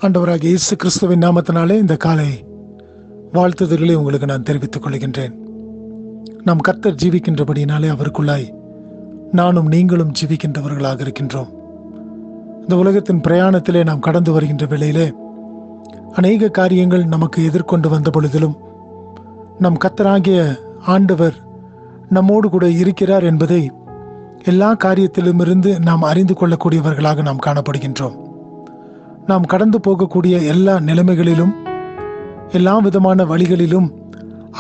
ஆண்டவராகிய இயேசு கிறிஸ்துவின் நாமத்தினாலே இந்த காலை வாழ்த்துதல்களை உங்களுக்கு நான் தெரிவித்துக் கொள்கின்றேன். நாம் கர்த்தர் ஜீவிக்கின்றபடியினாலே அவருக்குள்ளாய் நானும் நீங்களும் ஜீவிக்கின்றவர்களாக இருக்கின்றோம். இந்த உலகத்தின் பிரயாணத்திலே நாம் கடந்து வருகின்ற வேளையிலே அநேக காரியங்கள் நமக்கு எதிர்கொண்டு வந்த பொழுதிலும் நம் கர்த்தராகிய ஆண்டவர் நம்மோடு கூட இருக்கிறார் என்பதை எல்லா காரியத்திலும் இருந்து நாம் அறிந்து கொள்ளக்கூடியவர்களாக நாம் காணப்படுகின்றோம். நாம் கடந்து போகக்கூடிய எல்லா நிலைமைகளிலும் எல்லா விதமான வழிகளிலும்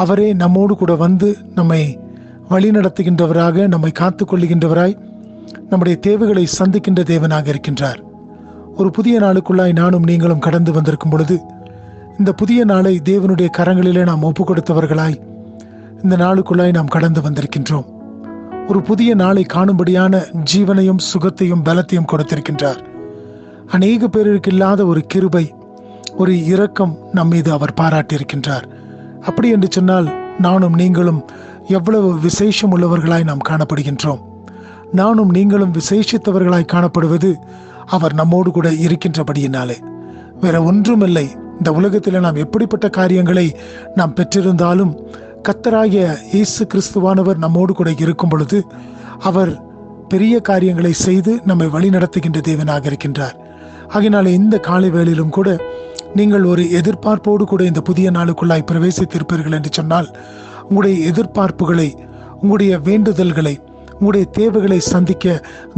அவரே நம்மோடு கூட வந்து நம்மை வழி நடத்துகின்றவராக, நம்மை காத்து கொள்ளுகின்றவராய், நம்முடைய தேவைகளை சந்திக்கின்ற தேவனாக இருக்கின்றார். ஒரு புதிய நாளுக்குள்ளாய் நானும் நீங்களும் கடந்து வந்திருக்கும் பொழுது இந்த புதிய நாளை தேவனுடைய கரங்களிலே நாம் ஒப்பு கொடுத்தவர்களாய் இந்த நாளுக்குள்ளாய் நாம் கடந்து வந்திருக்கின்றோம். ஒரு புதிய நாளை காணும்படியான ஜீவனையும் சுகத்தையும் பலத்தையும் கொடுத்திருக்கின்றார். அநேக பேருக்கு இல்லாத ஒரு கிருபை, ஒரு இரக்கம் நம் மீது அவர் பாராட்டியிருக்கின்றார். அப்படி என்று சொன்னால் நானும் நீங்களும் எவ்வளவு விசேஷம் உள்ளவர்களாய் நாம் காணப்படுகின்றோம். நானும் நீங்களும் விசேஷித்தவர்களாய் காணப்படுவது அவர் நம்மோடு கூட இருக்கின்றபடியினாலே. வேற ஒன்றுமில்லை. இந்த உலகத்தில் நாம் எப்படிப்பட்ட காரியங்களை நாம் பெற்றிருந்தாலும் கர்த்தராகிய இயேசு கிறிஸ்துவானவர் நம்மோடு கூட இருக்கும் பொழுது அவர் பெரிய காரியங்களை செய்து நம்மை வழி நடத்துகின்ற தேவனாக இருக்கின்றார். ஆகினாலே இந்த காலை வேளையிலும் கூட நீங்கள் ஒரு எதிர்பார்ப்போடு கூட இந்த புதிய நாளுக்குள்ளாய் பிரவேசித்திருப்பீர்கள் என்று சொன்னால் உங்களுடைய எதிர்பார்ப்புகளை, உங்களுடைய வேண்டுதல்களை, உங்களுடைய தேவைகளை சந்திக்க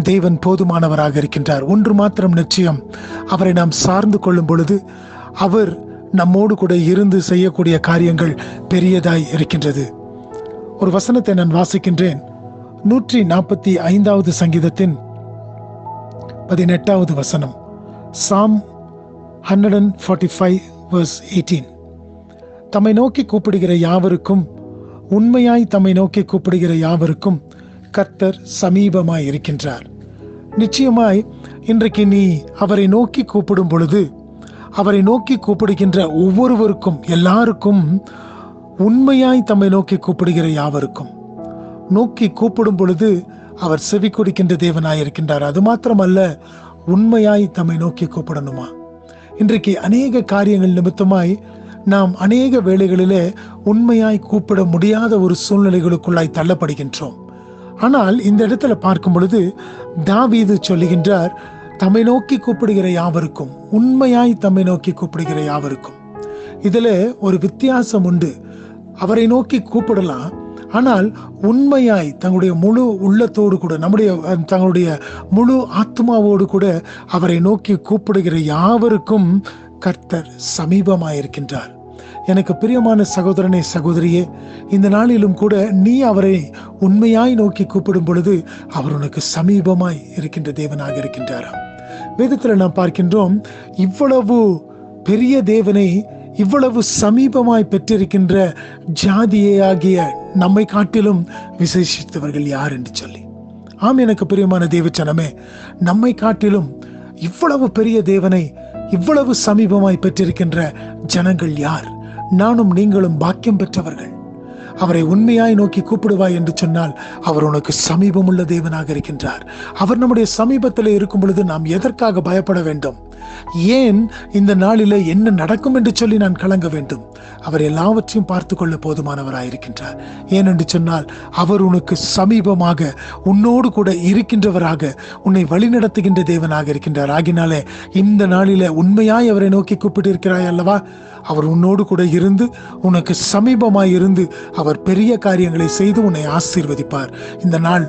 தேவன் போதுமானவராக இருக்கின்றார். ஒன்று மாத்திரம் நிச்சயம், அவரை நாம் சார்ந்து கொள்ளும் பொழுது அவர் நம்மோடு கூட இருந்து செய்யக்கூடிய காரியங்கள் பெரியதாய் இருக்கின்றது. ஒரு வசனத்தை நான் வாசிக்கின்றேன். 145வது சங்கீதத்தின் 18வது வசனம். Psalm 145 verse 18. தம்மை நோக்கி கூப்பிடுகிற யாவருக்கும், உண்மையாய் தம்மை நோக்கி கூப்பிடுகிற யாவருக்கும் கர்த்தர் சமீபமாய் இருக்கின்றார். நிச்சயமாய் இன்றைக்கு நீ அவரை நோக்கி கூப்பிடும் பொழுது, அவரை நோக்கி கூப்பிடுகின்ற ஒவ்வொருவருக்கும், எல்லாருக்கும், உண்மையாய் தம்மை நோக்கி கூப்பிடுகிற யாவருக்கும், நோக்கி கூப்பிடும் பொழுது அவர் செவி கொடுக்கின்ற தேவனாய் இருக்கின்றார். அது மாத்திரமல்ல, உண்மையாய் தம்மை நோக்கி கூப்பிடணுமா? இன்றைக்கு அநேக காரியங்கள் நிமித்தமாய் நாம் அநேக வேளைகளிலே உண்மையாய் கூப்பிட முடியாத ஒரு சூழ்நிலைகளுக்குள்ளாய் தள்ளப்படுகின்றோம். ஆனால் இந்த இடத்துல பார்க்கும் பொழுது தாவீது சொல்லுகின்றார், தம்மை நோக்கி கூப்பிடுகிற யாவருக்கும், உண்மையாய் தம்மை நோக்கி கூப்பிடுகிற யாவருக்கும். இதுல ஒரு வித்தியாசம் உண்டு. அவரை நோக்கி கூப்பிடலாம், ஆனால் உண்மையாய் தங்களுடைய முழு உள்ளத்தோடு கூட, தங்களுடைய முழு ஆத்மாவோடு கூட அவரை நோக்கி கூப்பிடுகிற யாவருக்கும் கர்த்தர் சமீபமாயிருக்கின்றார். எனக்கு பிரியமான சகோதரனே, சகோதரியே, இந்த நாளிலும் கூட நீ அவரை உண்மையாய் நோக்கி கூப்பிடும் பொழுது அவர் உனக்கு சமீபமாய் இருக்கின்ற தேவனாக இருக்கின்றாராம். வேதத்தில் நாம் பார்க்கின்றோம், இவ்வளவு பெரிய தேவனை இவ்வளவு சமீபமாய் பெற்றிருக்கின்ற ஜாதியே ஆகிய நம்மை காட்டிலும் விசேஷித்தவர்கள் யார் என்று சொல்லி. ஆம், எனக்கு பிரியமான தேவச்சனமே, நம்மை காட்டிலும் இவ்வளவு பெரிய தேவனை இவ்வளவு சமீபமாய் பெற்றிருக்கின்ற ஜனங்கள் யார்? நானும் நீங்களும் பாக்கியம் பெற்றவர்கள். அவரை உண்மையாய் நோக்கி கூப்பிடுவாய் என்று சொன்னால் அவர் உனக்கு சமீபம் உள்ள தேவனாக இருக்கின்றார். அவர் நம்முடைய சமீபத்தில் இருக்கும் பொழுது நாம் எதற்காக பயப்பட வேண்டும்? ஏன் இந்த நாளிலே என்ன நடக்கும் என்று சொல்லி நான் கலங்க வேண்டும்? அவர் எல்லாவற்றையும் பார்த்து கொள்ள போதுமானவராயிருக்கின்றார். ஏனென்று சொன்னால் அவர் உனக்கு சமீபமாக, உன்னோடு கூட இருக்கின்றவராக, உன்னை வழிநடத்துகின்ற தேவனாக இருக்கின்றார். ஆகினாலே இந்த நாளிலே உண்மையாய் அவரை நோக்கி கூப்பிட்டு இருக்கிறாய் அல்லவா? அவர் உன்னோடு கூட இருந்து, உனக்கு சமீபமாய் இருந்து அவர் பெரிய காரியங்களை செய்து உன்னை ஆசீர்வதிப்பார். இந்த நாள்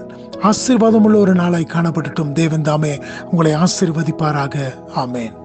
ஆசீர்வாதம் உள்ள ஒரு நாளாய் காணப்படட்டும். தேவன் தாமே உங்களை ஆசீர்வதிப்பாராக. ஆமேன்.